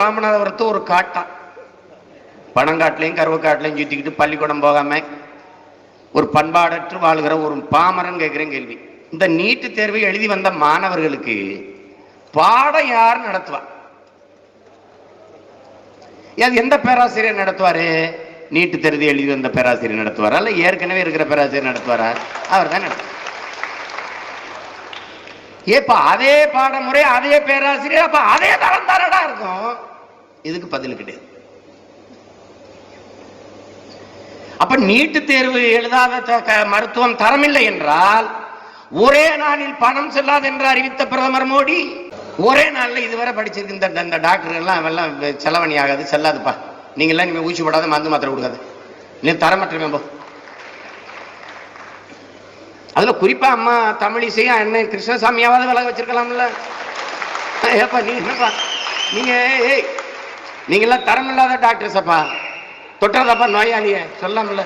ராமநாதபுரத்து ஒரு காட்டான் பணங்காட்டிலையும் கருவக்காட்டிலையும் சுத்திக்கிட்டு பள்ளிக்கூடம் போகாம ஒரு பண்பாடற்று வாழ்கிற ஒரு பாமரன் கேட்கிறேன் கேள்வி. இந்த நீட்டு தேர்வை எழுதி வந்த மாணவர்களுக்கு பாடம் யார் நடத்துவா? எந்த பேராசிரியர் நடத்துவாரு? நீட்டு தேர்வு எழுதி வந்த பேராசிரியர் நடத்துவாரா இல்ல ஏற்கனவே இருக்கிற பேராசிரியர் நடத்துவாரா? அவர் தான் நடத்துவார். ஏப்பா அதே பாடமுறை அதே பேராசிரியர், அப்ப அதே தரம் தானடா இருக்கும். இதுக்கு பதில் கிடையாது. அப்ப நீட்டு தேர்வு எழுதாத மருத்துவம் தரமில்லை என்றால் ஒரே நாளில் பணம் செல்லாது என்று அறிவித்த பிரதமர் மோடி ஒரே நாள்ல இதுவரை படிச்சிருக்க இந்த டாக்டர் எல்லாம் அவெல்லாம் செலவணி ஆகாது, செல்லாதுப்பா, நீங்க எல்லாம் நீங்க ஊசி போடாத மருந்து மாத்திரை கொடுக்காது, நீ தரமற்ற போ. அதுல குறிப்பா அம்மா தமிழிசையா என்ன கிருஷ்ணசாமியாவது விலக வச்சிருக்கலாம்ல. ஏப்பா நீங்க என்னப்பா நீங்க எல்லாம் தரம் இல்லாத டாக்டர்ஸ் அப்பா, தொட்டதப்பா நோயாளிய சொல்லாமல.